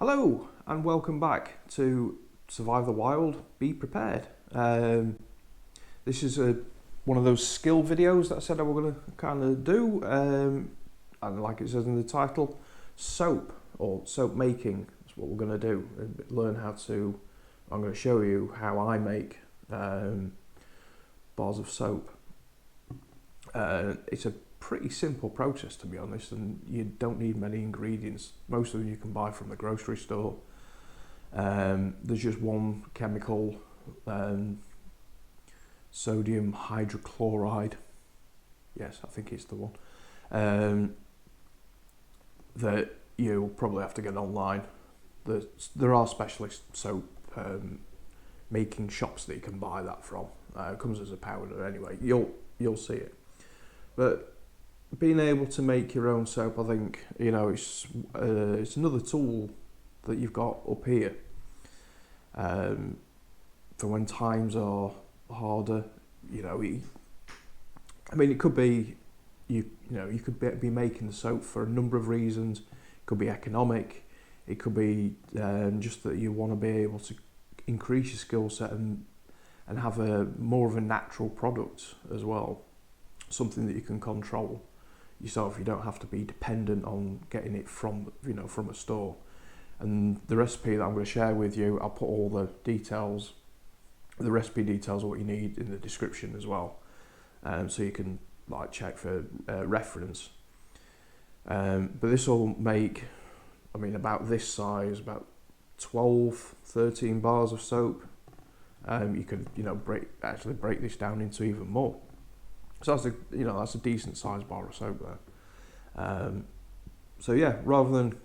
Hello and welcome back to Survive the Wild, Be Prepared. This is one of those skill videos that I said I were going to kind of do, and like it says in the title, soap or soap making is what we're going to do. Learn how to, I'm going to show you how I make bars of soap. It's a pretty simple process, to be honest, and you don't need many ingredients. Most of them you can buy from the grocery store. There's just one chemical, sodium hydrochloride, yes, I think it's the one, that you'll probably have to get online. There are specialist soap making shops that you can buy that from. It comes as a powder anyway, you'll see it. But being able to make your own soap, I think, it's another tool that you've got up here for when times are harder. It could be you could be making the soap for a number of reasons. It could be economic. It could be just that you want to be able to increase your skill set and have more of a natural product as well, something that you can control yourself. You don't have to be dependent on getting it from a store. And the recipe that I'm going to share with you, I'll put all the details, the recipe details of what you need in the description as well, so you can check for reference. But this will make, about this size, about 12, 13 bars of soap. You could break this down into even more. So that's a decent sized bar of soap there. So yeah, rather than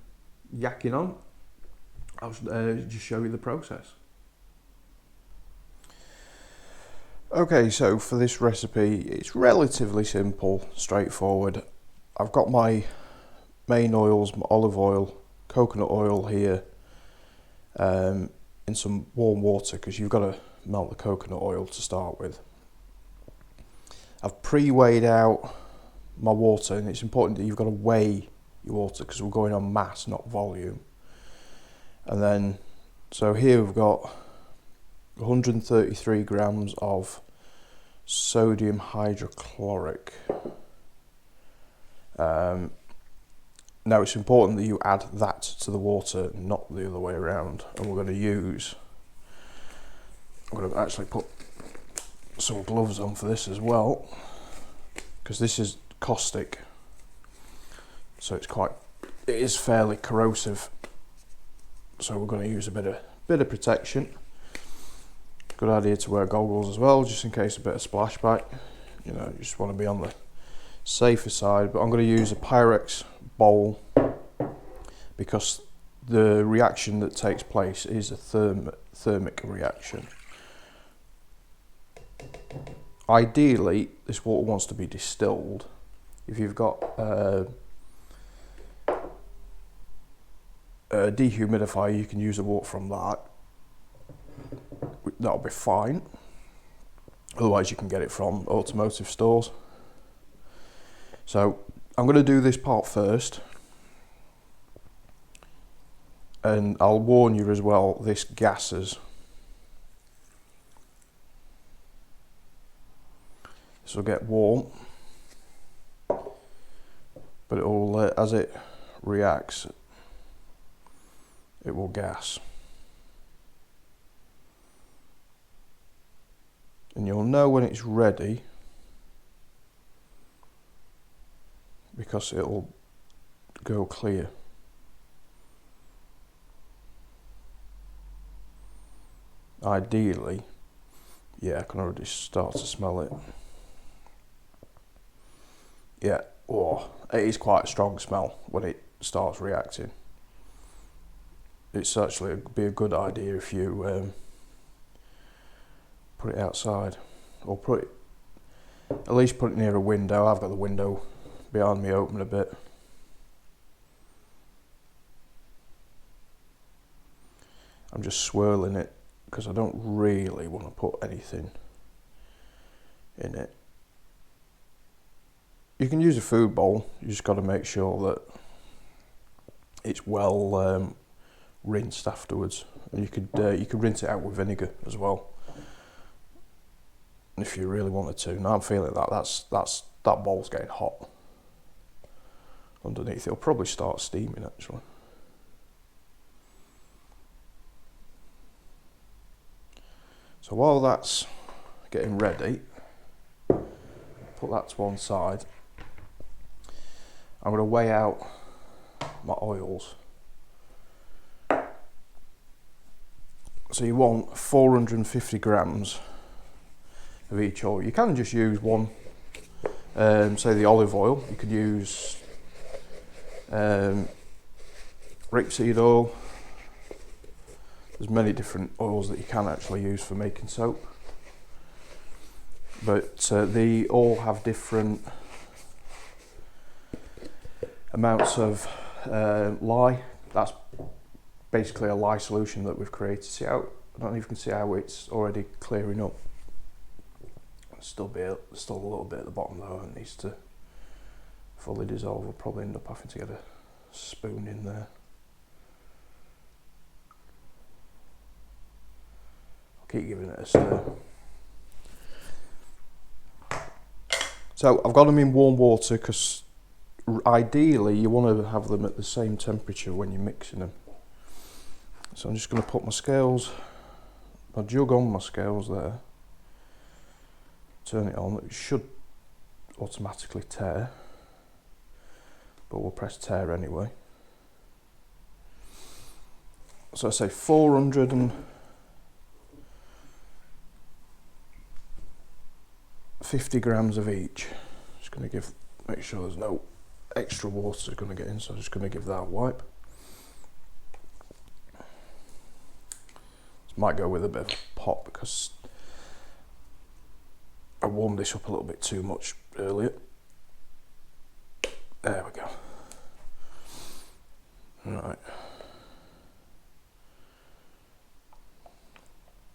yakking on, I'll just show you the process. Okay, so for this recipe, it's relatively simple, straightforward. I've got my main oils, my olive oil, coconut oil here, in some warm water, because you've got to melt the coconut oil to start with. I've pre-weighed out my water, and it's important that you've got to weigh your water because we're going on mass, not volume. And then, so here we've got 133 grams of sodium hydrochloric. Now it's important that you add that to the water, not the other way around. And we're going to I'm going to actually put some gloves on for this as well, because this is caustic, so it is fairly corrosive, so we're going to use a bit of protection. Good idea to wear goggles as well, just in case a bit of splashback. You just want to be on the safer side. But I'm going to use a Pyrex bowl because the reaction that takes place is a thermic reaction. Ideally, this water wants to be distilled. If you've got a dehumidifier, you can use the water from that. That'll be fine. Otherwise, you can get it from automotive stores. So I'm going to do this part first. And I'll warn you as well, this gases. This will get warm, but it will, as it reacts, it will gas. And you'll know when it's ready because it'll go clear. Ideally, yeah, I can already start to smell it. Yeah, it is quite a strong smell when it starts reacting. It's actually be a good idea if you put it outside, or at least put it near a window. I've got the window behind me open a bit. I'm just swirling it because I don't really want to put anything in it. You can use a food bowl, you just got to make sure that it's well rinsed afterwards, and you could rinse it out with vinegar as well if you really wanted to. Now I'm feeling that bowl's getting hot underneath. It'll probably start steaming actually. So while that's getting ready, put that to one side. I'm going to weigh out my oils. So you want 450 grams of each oil. You can just use one, say the olive oil. You could use rapeseed oil. There's many different oils that you can actually use for making soap, but they all have different amounts of lye. That's basically a lye solution that we've created. See how, I don't know if you can see how it's already clearing up. Still a little bit at the bottom though, it needs to fully dissolve. We'll probably end up having to get a spoon in there. Keep giving it a stir. So I've got them in warm water because ideally you want to have them at the same temperature when you're mixing them. So I'm just going to put my jug on my scales there, turn it on. It should automatically tear, but we'll press tear anyway. So I say 450 grams of each. Just going to make sure there's no extra water going to get in, so I'm just going to give that a wipe. This might go with a bit of pop because I warmed this up a little bit too much earlier. There we go. Right.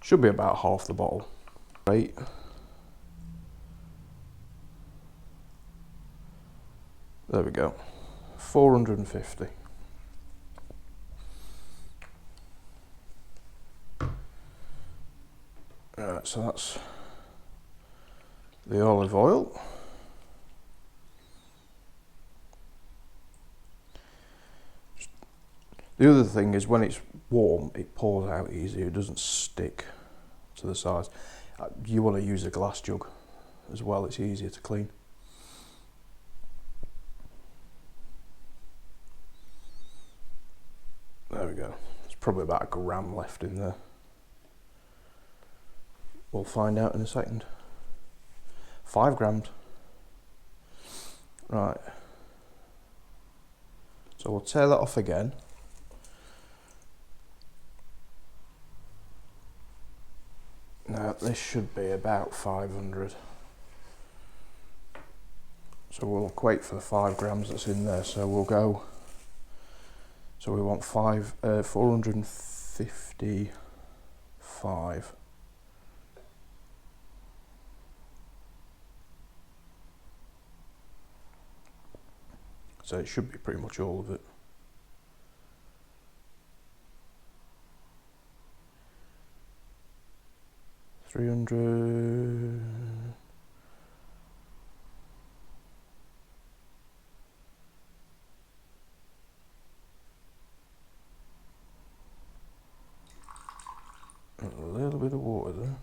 Should be about half the bottle. Right. There we go. 450. Right, so that's the olive oil. The other thing is when it's warm, it pours out easier. It doesn't stick to the sides. You want to use a glass jug as well. It's easier to clean. There we go. There's probably about a gram left in there. We'll find out in a second. 5 grams. Right. So we'll tear that off again. Now this should be about 500. So we'll equate for the 5 grams that's in there. So we'll go. So we want 455. So it should be pretty much all of it. $300. A little bit of water there.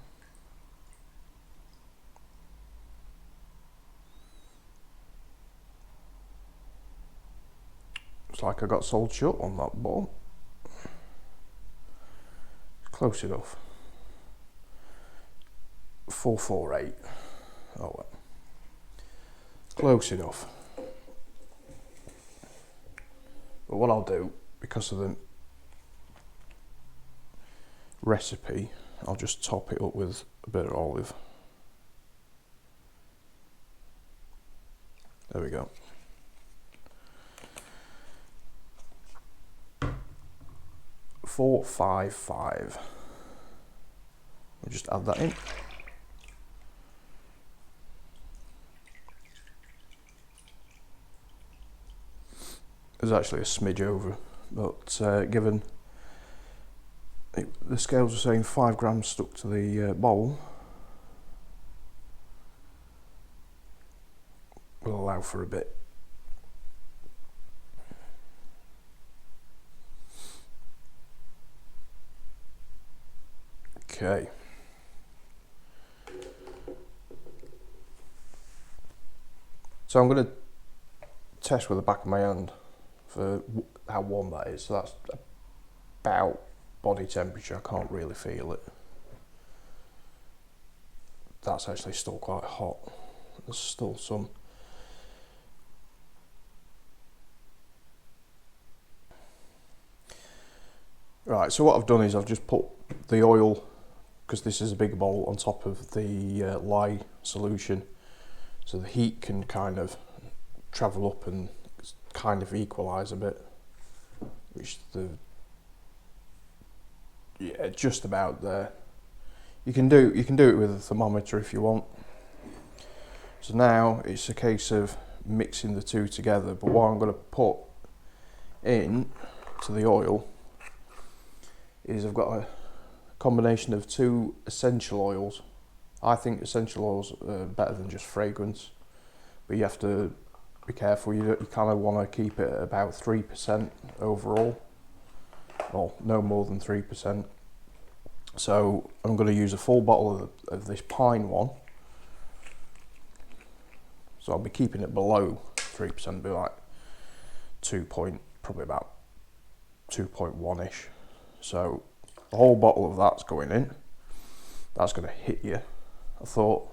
Looks like I got sold short on that ball. Close enough. 448. Oh well. Close enough. But what I'll do, because of the recipe, I'll just top it up with a bit of olive. There we go. $455. We'll just add that in. There's actually a smidge over, but given the scales are saying 5 grams stuck to the bowl. We'll allow for a bit. Okay. So I'm going to test with the back of my hand for how warm that is. So that's about body temperature. I can't really feel it. That's actually still quite hot. There's still some. Right, so what I've done is I've just put the oil, because this is a big bowl, on top of the lye solution, so the heat can kind of travel up and kind of equalise a bit, which just about there. You can do it with a thermometer if you want. So now it's a case of mixing the two together, but what I'm going to put in to the oil is I've got a combination of 2 essential oils. I think essential oils are better than just fragrance, but you have to be careful. You kind of want to keep it at about 3% overall, well, no more than 3%. So I'm going to use a full bottle of this pine one. So I'll be keeping it below 3%, be like probably about 2.1-ish. So the whole bottle of that's going in. That's going to hit you. I thought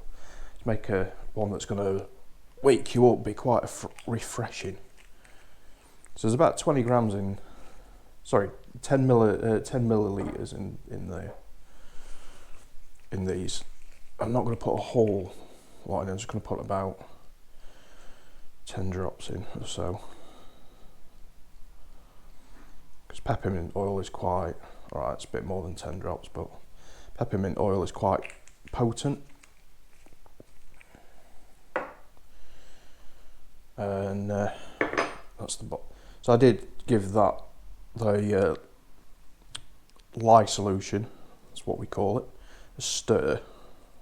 to make one that's going to wake you up, be quite refreshing. So there's about 20 grams in, sorry, 10 milliliters in these. I'm not going to put a whole lot in. I'm just going to put about 10 drops in or so, because peppermint oil is quite, alright, it's a bit more than 10 drops, but peppermint oil is quite potent. And that's the bottle. So I did give that the lye solution, that's what we call it, a stir.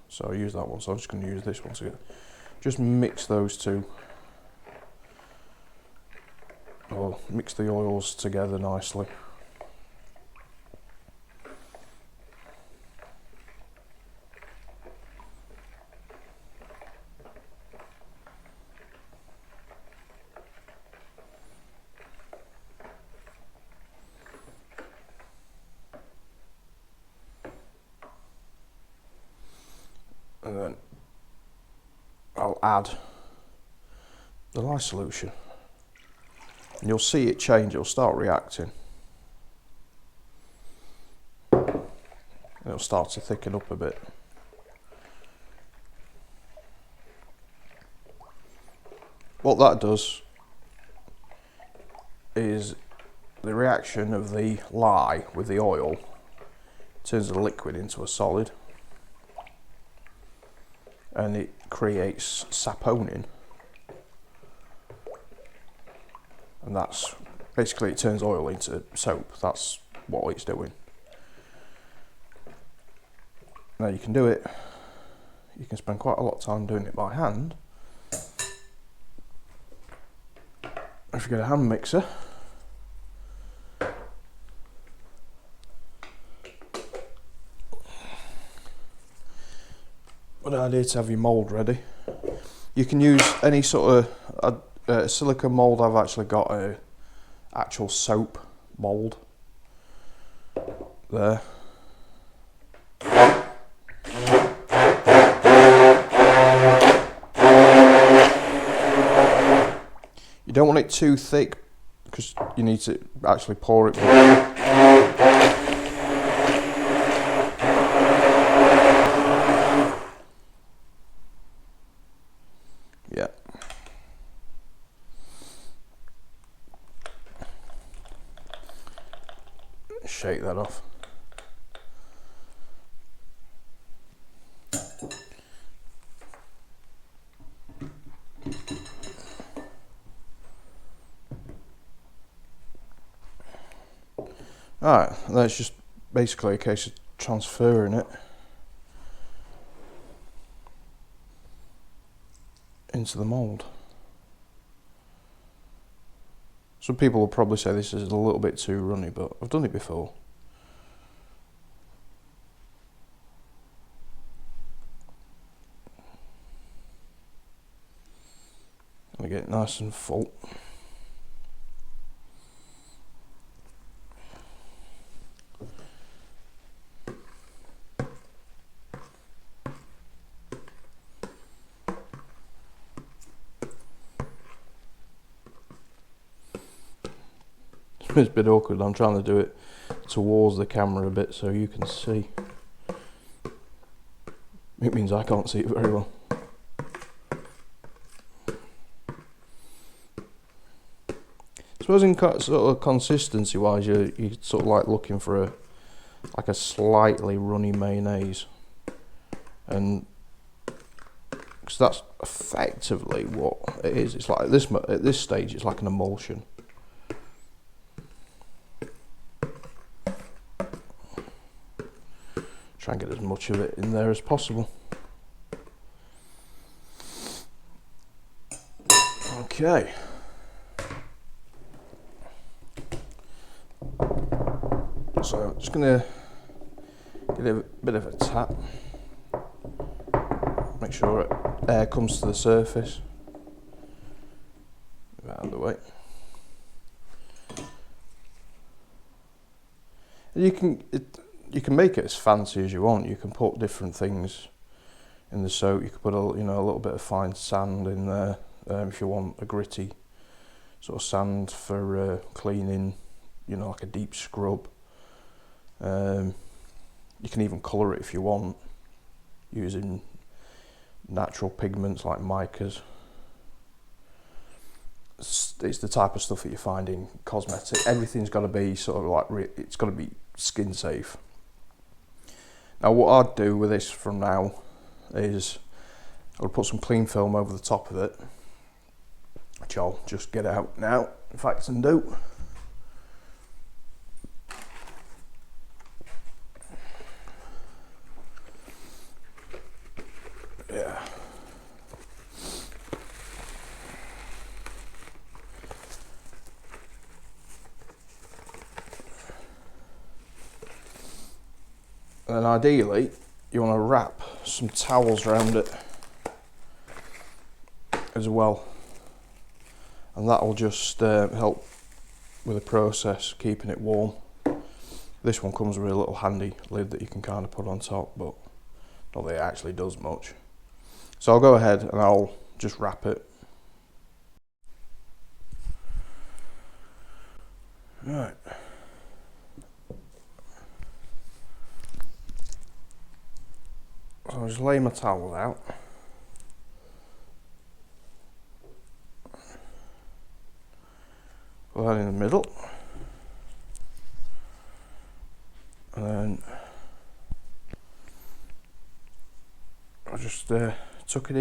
So I use that one, so I'm just going to use this one to just mix those two, or mix the oils together nicely. And then I'll add the lye solution, and you'll see it change. It'll start reacting, and it'll start to thicken up a bit. What that does is the reaction of the lye with the oil turns the liquid into a solid, and it creates saponin, and that's basically, it turns oil into soap. That's what it's doing. Now you can do it, you can spend quite a lot of time doing it by hand. If you get a hand mixer, good idea to have your mould ready. You can use any sort of silicone mould. I've actually got a actual soap mould there. You don't want it too thick because you need to actually pour it. Yeah. Shake that off. Alright, let's just basically a case of transferring it into the mould. Some people will probably say this is a little bit too runny, but I've done it before. And get it nice and full. It's a bit awkward. I'm trying to do it towards the camera a bit so you can see. It means I can't see it very well. I suppose in sort of consistency wise, you're sort of like looking for a slightly runny mayonnaise, and because that's effectively what it is. It's like at this stage, it's like an emulsion. Try and get as much of it in there as possible. Okay. So I'm just going to give it a bit of a tap. Make sure air comes to the surface. Out of the way. You can make it as fancy as you want. You can put different things in the soap. You could put a little bit of fine sand in there if you want a gritty sort of sand for cleaning, like a deep scrub. You can even colour it if you want using natural pigments like micas. It's the type of stuff that you find in cosmetic. Everything's got to be sort of like it's got to be skin safe. Now what I'd do with this from now is I'll put some clean film over the top of it, which I'll just get out now, in fact, and do. Yeah. And ideally, you want to wrap some towels around it as well, and that will just help with the process, keeping it warm. This one comes with a little handy lid that you can kind of put on top, but not that it actually does much. So I'll go ahead and I'll just wrap it. Right. So I'll just lay my towel out. Put that in the middle. And then I'll just tuck it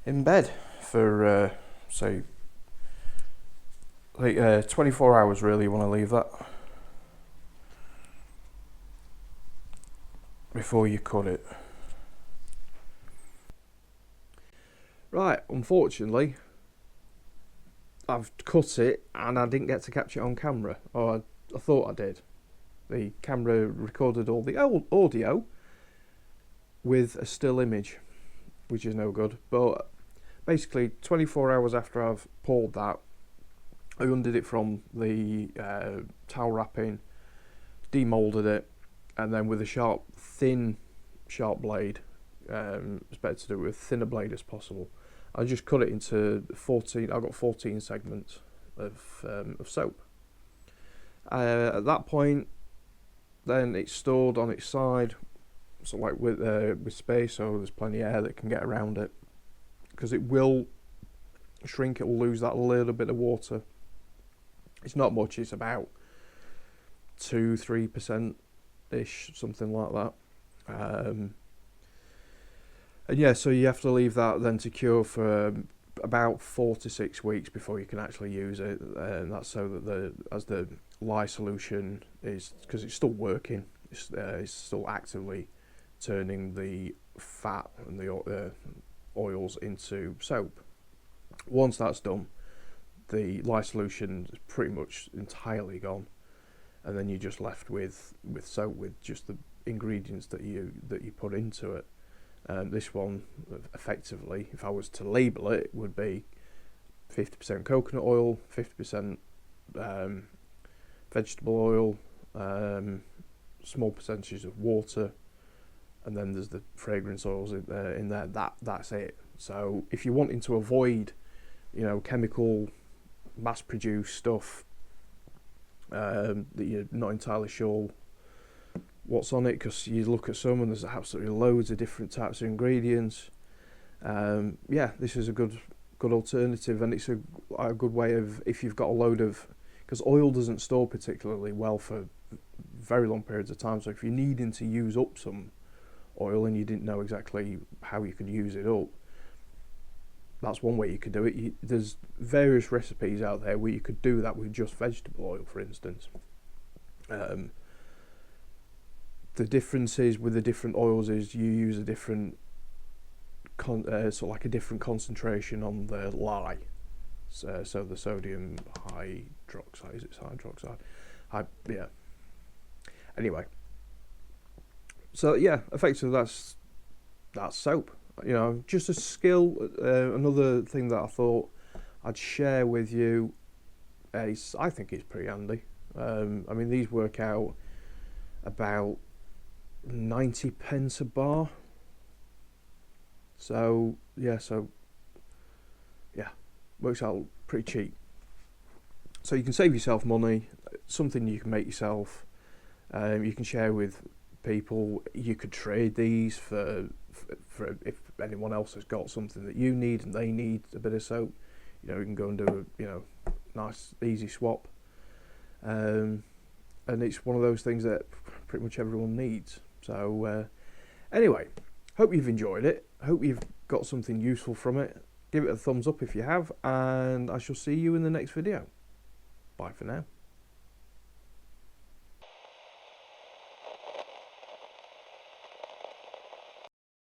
in bed for say like 24 hours really. You want to leave that before you cut it. Right, unfortunately I've cut it and I didn't get to capture it on camera, or I thought I did. The camera recorded all the audio with a still image, which is no good. But basically 24 hours after I've pulled that, I undid it from the towel wrapping, demolded it, and then with a thin sharp blade, it's better to do it with a thinner blade as possible. I just cut it into 14. I've got 14 segments of soap. At that point, then it's stored on its side, so like with space, so there's plenty of air that can get around it, because it will shrink. It will lose that little bit of water. It's not much. It's about 2-3% ish, something like that. And yeah, so you have to leave that then to cure for about 4 to 6 weeks before you can actually use it, and that's so that as the lye solution is, because it's still working, it's still actively turning the fat and the oils into soap. Once that's done, the lye solution is pretty much entirely gone, and then you're just left with soap, with just the ingredients that you put into it. This one, effectively, if I was to label it, would be 50% coconut oil, 50% vegetable oil, small percentages of water, and then there's the fragrance oils in there. That's it. So if you're wanting to avoid, chemical, mass-produced stuff that you're not entirely sure what's on it, because you look at some and there's absolutely loads of different types of ingredients. This is a good alternative, and it's a good way of, if you've got a load of, because oil doesn't store particularly well for very long periods of time, so if you're needing to use up some oil and you didn't know exactly how you could use it up, that's one way you could do it. There's various recipes out there where you could do that with just vegetable oil, for instance. The differences with the different oils is you use a different a different concentration on the lye. So the sodium hydroxide, is it hydroxide? Yeah. Anyway, so yeah, effectively that's soap. Just a skill. Another thing that I thought I'd share with you is, I think it's pretty handy. These work out about 90p a bar. So yeah, works out pretty cheap. So you can save yourself money. Something you can make yourself. You can share with people. You could trade these for if anyone else has got something that you need and they need a bit of soap. You can go and do a nice easy swap. And it's one of those things that pretty much everyone needs. So anyway, hope you've enjoyed it. Hope you've got something useful from it. Give it a thumbs up if you have, and I shall see you in the next video. Bye for now.